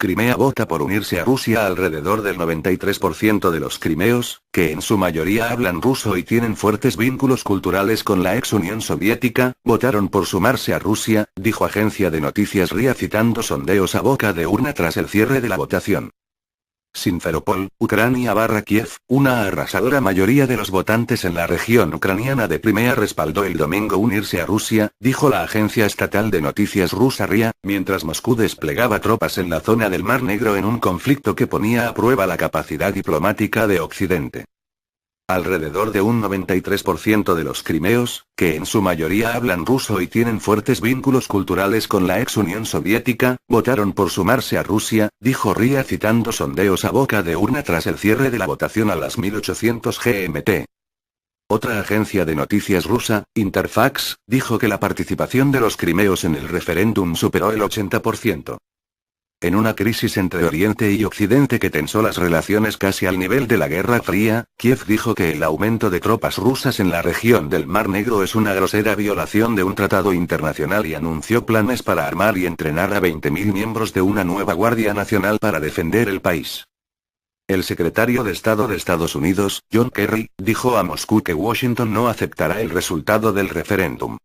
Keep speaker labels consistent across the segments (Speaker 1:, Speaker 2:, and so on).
Speaker 1: Crimea vota por unirse a Rusia. Alrededor del 93% de los crimeos, que en su mayoría hablan ruso y tienen fuertes vínculos culturales con la ex Unión Soviética, votaron por sumarse a Rusia, dijo agencia de noticias RIA citando sondeos a boca de urna tras el cierre de la votación. Simferopol, Ucrania/Kiev, una arrasadora mayoría de los votantes en la región ucraniana de Crimea respaldó el domingo unirse a Rusia, dijo la agencia estatal de noticias rusa RIA, mientras Moscú desplegaba tropas en la zona del Mar Negro en un conflicto que ponía a prueba la capacidad diplomática de Occidente. Alrededor de un 93% de los crimeos, que en su mayoría hablan ruso y tienen fuertes vínculos culturales con la ex Unión Soviética, votaron por sumarse a Rusia, dijo RIA citando sondeos a boca de urna tras el cierre de la votación a las 1800 GMT. Otra agencia de noticias rusa, Interfax, dijo que la participación de los crimeos en el referéndum superó el 80%. En una crisis entre Oriente y Occidente que tensó las relaciones casi al nivel de la Guerra Fría, Kiev dijo que el aumento de tropas rusas en la región del Mar Negro es una grosera violación de un tratado internacional y anunció planes para armar y entrenar a 20.000 miembros de una nueva Guardia Nacional para defender el país. El secretario de Estado de Estados Unidos, John Kerry, dijo a Moscú que Washington no aceptará el resultado del referéndum.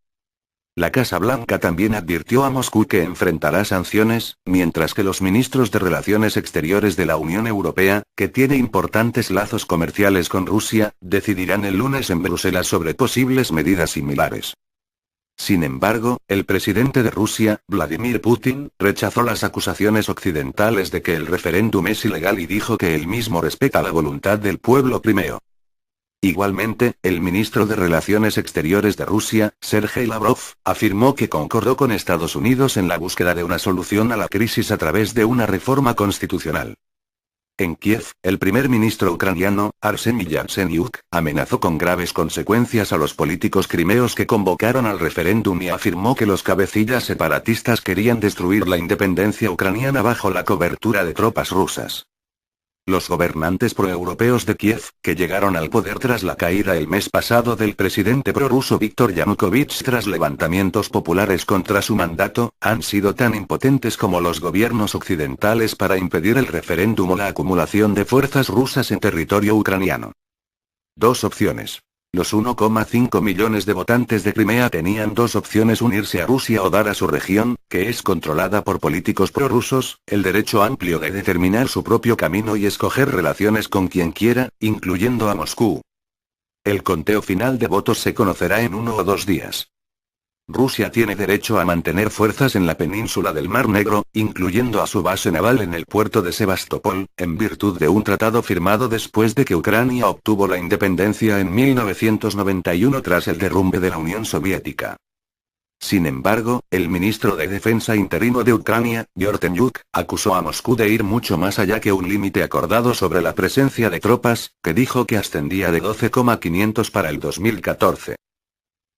Speaker 1: La Casa Blanca también advirtió a Moscú que enfrentará sanciones, mientras que los ministros de Relaciones Exteriores de la Unión Europea, que tiene importantes lazos comerciales con Rusia, decidirán el lunes en Bruselas sobre posibles medidas similares. Sin embargo, el presidente de Rusia, Vladimir Putin, rechazó las acusaciones occidentales de que el referéndum es ilegal y dijo que él mismo respeta la voluntad del pueblo crimeo. Igualmente, el ministro de Relaciones Exteriores de Rusia, Sergei Lavrov, afirmó que concordó con Estados Unidos en la búsqueda de una solución a la crisis a través de una reforma constitucional. En Kiev, el primer ministro ucraniano, Arseniy Yatsenyuk, amenazó con graves consecuencias a los políticos crimeos que convocaron al referéndum y afirmó que los cabecillas separatistas querían destruir la independencia ucraniana bajo la cobertura de tropas rusas. Los gobernantes proeuropeos de Kiev, que llegaron al poder tras la caída el mes pasado del presidente prorruso Viktor Yanukovych tras levantamientos populares contra su mandato, han sido tan impotentes como los gobiernos occidentales para impedir el referéndum o la acumulación de fuerzas rusas en territorio ucraniano. Dos opciones. Los 1,5 millones de votantes de Crimea tenían dos opciones: unirse a Rusia o dar a su región, que es controlada por políticos prorrusos, el derecho amplio de determinar su propio camino y escoger relaciones con quien quiera, incluyendo a Moscú. El conteo final de votos se conocerá en 1 o 2 días. Rusia tiene derecho a mantener fuerzas en la península del Mar Negro, incluyendo a su base naval en el puerto de Sebastopol, en virtud de un tratado firmado después de que Ucrania obtuvo la independencia en 1991 tras el derrumbe de la Unión Soviética. Sin embargo, el ministro de Defensa interino de Ucrania, Yurtsenyuk, acusó a Moscú de ir mucho más allá que un límite acordado sobre la presencia de tropas, que dijo que ascendía de 12,500 para el 2014.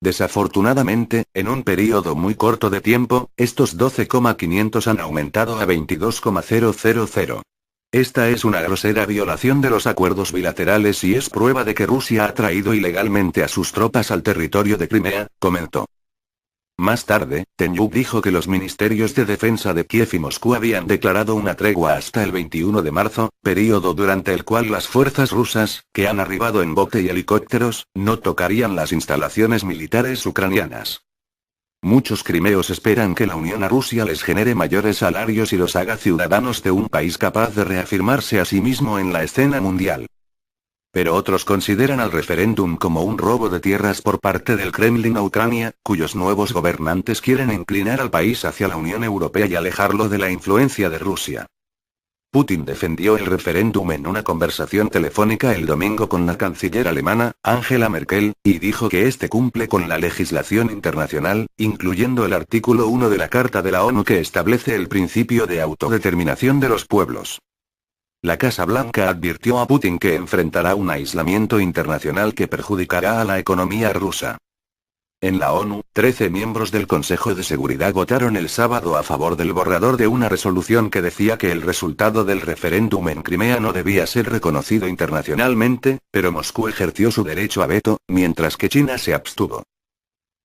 Speaker 1: Desafortunadamente, en un período muy corto de tiempo, estos 12,500 han aumentado a 22,000. Esta es una grosera violación de los acuerdos bilaterales y es prueba de que Rusia ha traído ilegalmente a sus tropas al territorio de Crimea, comentó. Más tarde, Tenyuk dijo que los ministerios de defensa de Kiev y Moscú habían declarado una tregua hasta el 21 de marzo, período durante el cual las fuerzas rusas, que han arribado en bote y helicópteros, no tocarían las instalaciones militares ucranianas. Muchos crimeos esperan que la unión a Rusia les genere mayores salarios y los haga ciudadanos de un país capaz de reafirmarse a sí mismo en la escena mundial. Pero otros consideran al referéndum como un robo de tierras por parte del Kremlin a Ucrania, cuyos nuevos gobernantes quieren inclinar al país hacia la Unión Europea y alejarlo de la influencia de Rusia. Putin defendió el referéndum en una conversación telefónica el domingo con la canciller alemana, Angela Merkel, y dijo que este cumple con la legislación internacional, incluyendo el artículo 1 de la Carta de la ONU que establece el principio de autodeterminación de los pueblos. La Casa Blanca advirtió a Putin que enfrentará un aislamiento internacional que perjudicará a la economía rusa. En la ONU, 13 miembros del Consejo de Seguridad votaron el sábado a favor del borrador de una resolución que decía que el resultado del referéndum en Crimea no debía ser reconocido internacionalmente, pero Moscú ejerció su derecho a veto, mientras que China se abstuvo.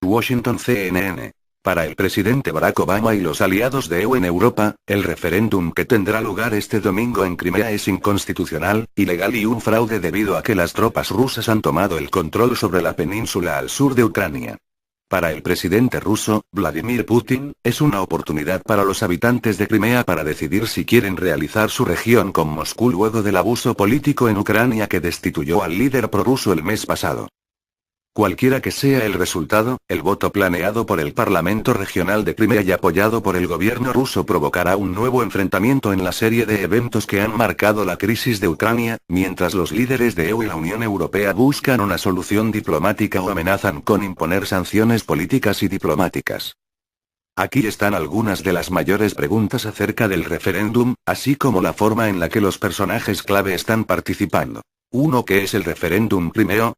Speaker 1: Washington CNN. Para el presidente Barack Obama y los aliados de EU en Europa, el referéndum que tendrá lugar este domingo en Crimea es inconstitucional, ilegal y un fraude debido a que las tropas rusas han tomado el control sobre la península al sur de Ucrania. Para el presidente ruso, Vladimir Putin, es una oportunidad para los habitantes de Crimea para decidir si quieren realizar su región con Moscú luego del abuso político en Ucrania que destituyó al líder prorruso el mes pasado. Cualquiera que sea el resultado, el voto planeado por el Parlamento Regional de Crimea y apoyado por el gobierno ruso provocará un nuevo enfrentamiento en la serie de eventos que han marcado la crisis de Ucrania, mientras los líderes de EU y la Unión Europea buscan una solución diplomática o amenazan con imponer sanciones políticas y diplomáticas. Aquí están algunas de las mayores preguntas acerca del referéndum, así como la forma en la que los personajes clave están participando. 1. ¿Qué es el referéndum crimeo?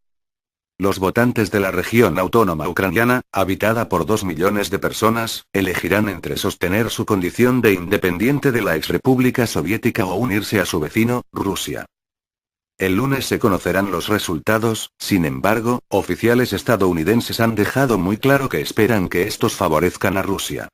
Speaker 1: Los votantes de la región autónoma ucraniana, habitada por 2 millones de personas, elegirán entre sostener su condición de independiente de la exrepública soviética o unirse a su vecino, Rusia. El lunes se conocerán los resultados, sin embargo, oficiales estadounidenses han dejado muy claro que esperan que estos favorezcan a Rusia.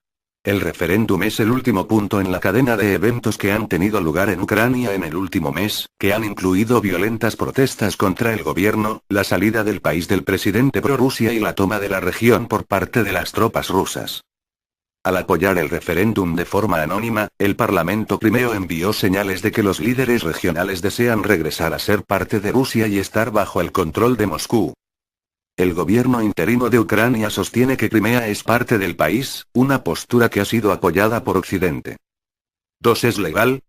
Speaker 1: El referéndum es el último punto en la cadena de eventos que han tenido lugar en Ucrania en el último mes, que han incluido violentas protestas contra el gobierno, la salida del país del presidente prorrusia y la toma de la región por parte de las tropas rusas. Al apoyar el referéndum de forma anónima, el Parlamento crimeo envió señales de que los líderes regionales desean regresar a ser parte de Rusia y estar bajo el control de Moscú. El gobierno interino de Ucrania sostiene que Crimea es parte del país, una postura que ha sido apoyada por Occidente. 2. ¿Es legal?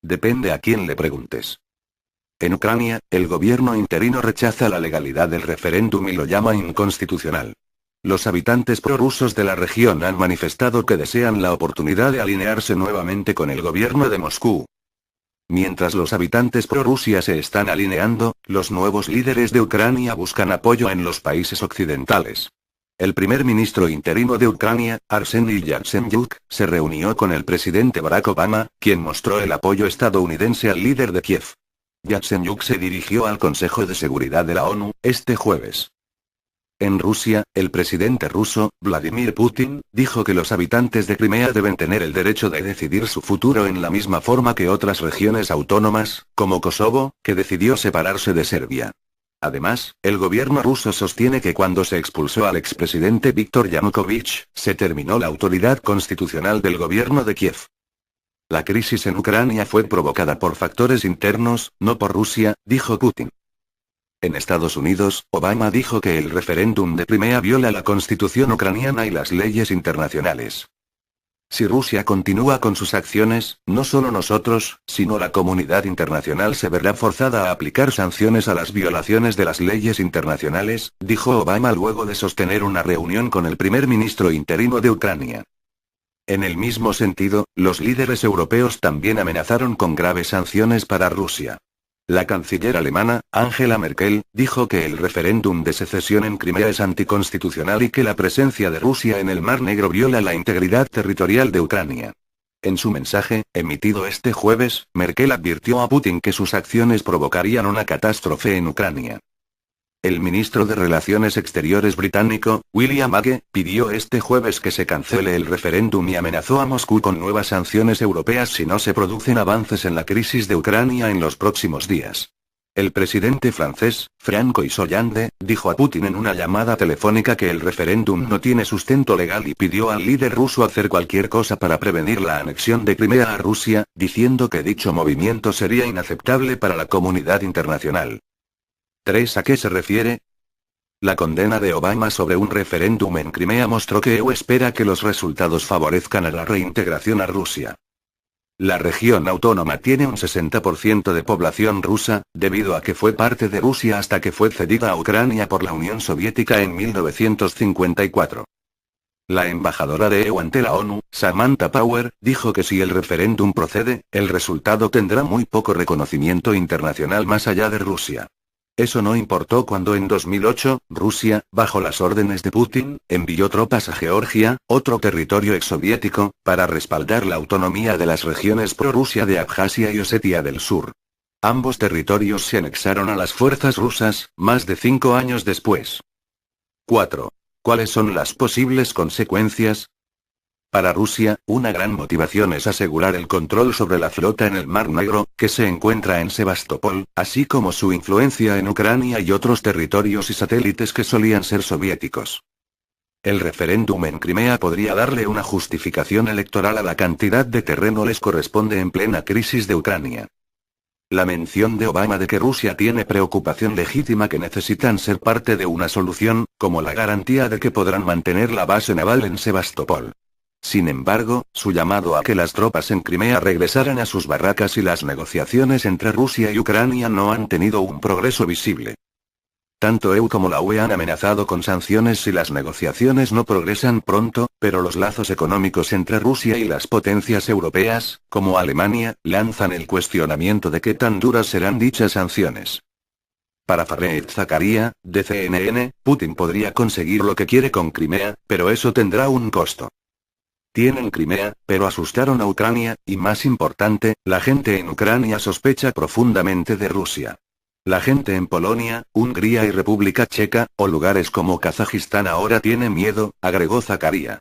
Speaker 1: Depende a quién le preguntes. En Ucrania, el gobierno interino rechaza la legalidad del referéndum y lo llama inconstitucional. Los habitantes prorrusos de la región han manifestado que desean la oportunidad de alinearse nuevamente con el gobierno de Moscú. Mientras los habitantes prorrusia se están alineando, los nuevos líderes de Ucrania buscan apoyo en los países occidentales. El primer ministro interino de Ucrania, Arseniy Yatsenyuk, se reunió con el presidente Barack Obama, quien mostró el apoyo estadounidense al líder de Kiev. Yatsenyuk se dirigió al Consejo de Seguridad de la ONU, este jueves. En Rusia, el presidente ruso, Vladimir Putin, dijo que los habitantes de Crimea deben tener el derecho de decidir su futuro en la misma forma que otras regiones autónomas, como Kosovo, que decidió separarse de Serbia. Además, el gobierno ruso sostiene que cuando se expulsó al expresidente Viktor Yanukovych, se terminó la autoridad constitucional del gobierno de Kiev. La crisis en Ucrania fue provocada por factores internos, no por Rusia, dijo Putin. En Estados Unidos, Obama dijo que el referéndum de Crimea viola la constitución ucraniana y las leyes internacionales. Si Rusia continúa con sus acciones, no solo nosotros, sino la comunidad internacional se verá forzada a aplicar sanciones a las violaciones de las leyes internacionales, dijo Obama luego de sostener una reunión con el primer ministro interino de Ucrania. En el mismo sentido, los líderes europeos también amenazaron con graves sanciones para Rusia. La canciller alemana, Angela Merkel, dijo que el referéndum de secesión en Crimea es anticonstitucional y que la presencia de Rusia en el Mar Negro viola la integridad territorial de Ucrania. En su mensaje, emitido este jueves, Merkel advirtió a Putin que sus acciones provocarían una catástrofe en Ucrania. El ministro de Relaciones Exteriores británico, William Hague, pidió este jueves que se cancele el referéndum y amenazó a Moscú con nuevas sanciones europeas si no se producen avances en la crisis de Ucrania en los próximos días. El presidente francés, François Hollande, dijo a Putin en una llamada telefónica que el referéndum no tiene sustento legal y pidió al líder ruso hacer cualquier cosa para prevenir la anexión de Crimea a Rusia, diciendo que dicho movimiento sería inaceptable para la comunidad internacional. 3. ¿A qué se refiere? La condena de Obama sobre un referéndum en Crimea mostró que EU espera que los resultados favorezcan a la reintegración a Rusia. La región autónoma tiene un 60% de población rusa, debido a que fue parte de Rusia hasta que fue cedida a Ucrania por la Unión Soviética en 1954. La embajadora de EU ante la ONU, Samantha Power, dijo que si el referéndum procede, el resultado tendrá muy poco reconocimiento internacional más allá de Rusia. Eso no importó cuando en 2008, Rusia, bajo las órdenes de Putin, envió tropas a Georgia, otro territorio exsoviético, para respaldar la autonomía de las regiones prorrusia de Abjasia y Osetia del Sur. Ambos territorios se anexaron a las fuerzas rusas, más de 5 años después. 4. ¿Cuáles son las posibles consecuencias? Para Rusia, una gran motivación es asegurar el control sobre la flota en el Mar Negro, que se encuentra en Sebastopol, así como su influencia en Ucrania y otros territorios y satélites que solían ser soviéticos. El referéndum en Crimea podría darle una justificación electoral a la cantidad de terreno les corresponde en plena crisis de Ucrania. La mención de Obama de que Rusia tiene preocupación legítima que necesitan ser parte de una solución, como la garantía de que podrán mantener la base naval en Sebastopol. Sin embargo, su llamado a que las tropas en Crimea regresaran a sus barracas y las negociaciones entre Rusia y Ucrania no han tenido un progreso visible. Tanto EU como la UE han amenazado con sanciones si las negociaciones no progresan pronto, pero los lazos económicos entre Rusia y las potencias europeas, como Alemania, lanzan el cuestionamiento de qué tan duras serán dichas sanciones. Para Fareed Zakaria, de CNN, Putin podría conseguir lo que quiere con Crimea, pero eso tendrá un costo. Tienen Crimea, pero asustaron a Ucrania, y más importante, la gente en Ucrania sospecha profundamente de Rusia. La gente en Polonia, Hungría y República Checa, o lugares como Kazajistán ahora tiene miedo, agregó Zakaria.